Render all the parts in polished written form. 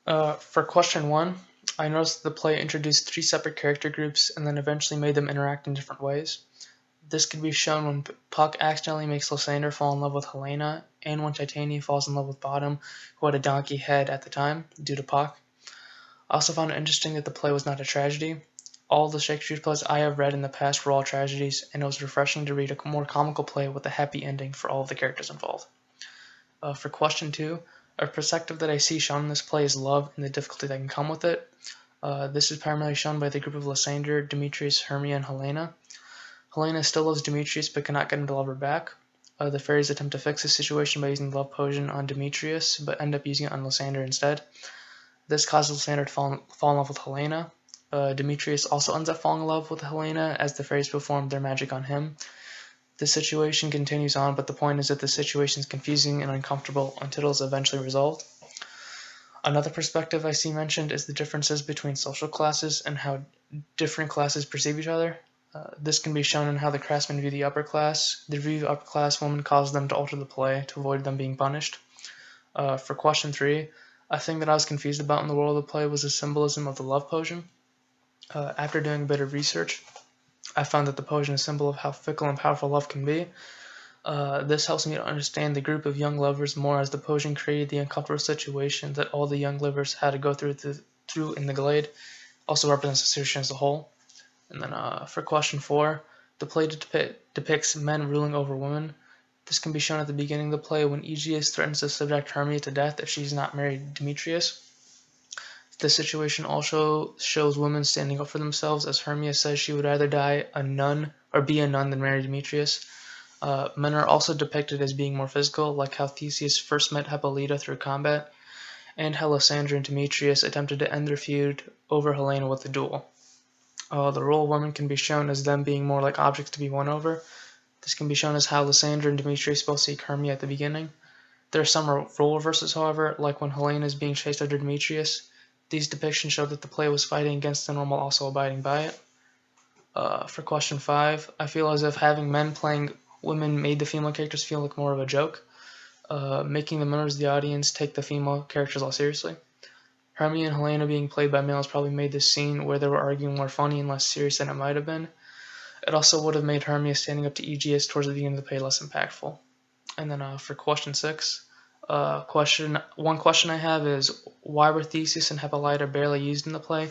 For question one, I noticed that the play introduced three separate character groups and then eventually made them interact in different ways. This could be shown when Puck accidentally makes Lysander fall in love with Helena, and when Titania falls in love with Bottom, who had a donkey head at the time, due to Puck. I also found it interesting that the play was not a tragedy. All the Shakespeare plays I have read in the past were all tragedies, and it was refreshing to read a more comical play with a happy ending for all of the characters involved. For question two, a perspective that I see shown in this play is love and the difficulty that can come with it. This is primarily shown by the group of Lysander, Demetrius, Hermia, and Helena. Helena still loves Demetrius but cannot get him to love her back. The fairies attempt to fix the situation by using the love potion on Demetrius, but end up using it on Lysander instead. This causes Lysander to fall in love with Helena. Demetrius also ends up falling in love with Helena as the fairies perform their magic on him. The situation continues on, but the point is that the situation is confusing and uncomfortable until it is eventually resolved. Another perspective I see mentioned is the differences between social classes and how different classes perceive each other. This can be shown in how the craftsmen view the upper class. The view of upper class women causes them to alter the play to avoid them being punished. For question three, a thing that I was confused about in the world of the play was the symbolism of the love potion. After doing a bit of research, I found that the potion is a symbol of how fickle and powerful love can be. This helps me to understand the group of young lovers more, as the potion created the uncomfortable situation that all the young lovers had to go through in the glade. Also represents the situation as a whole. And then for question four, the play depicts men ruling over women. This can be shown at the beginning of the play when Aegeus threatens to subject Hermia to death if she's not married to Demetrius. This situation also shows women standing up for themselves, as Hermia says she would rather die a nun or be a nun than marry Demetrius. Men are also depicted as being more physical, like how Theseus first met Hippolyta through combat, and how Lysander and Demetrius attempted to end their feud over Helena with a duel. The role of women can be shown as them being more like objects to be won over. This can be shown as how Lysander and Demetrius both seek Hermia at the beginning. There are some role reversals, however, like when Helena is being chased after Demetrius. These depictions show that the play was fighting against them while also abiding by it. For question five, I feel as if having men playing women made the female characters feel like more of a joke, making the members of the audience take the female characters less seriously. Hermia and Helena being played by males probably made this scene where they were arguing more funny and less serious than it might have been. It also would have made Hermia standing up to Aegeus towards the beginning of the play less impactful. And then for question six, one question I have is, why were Theseus and Hippolyta barely used in the play?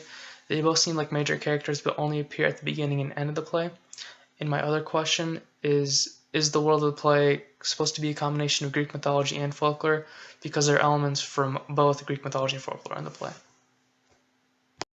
They both seem like major characters but only appear at the beginning and end of the play. And my other question is the world of the play supposed to be a combination of Greek mythology and folklore, because there are elements from both Greek mythology and folklore in the play?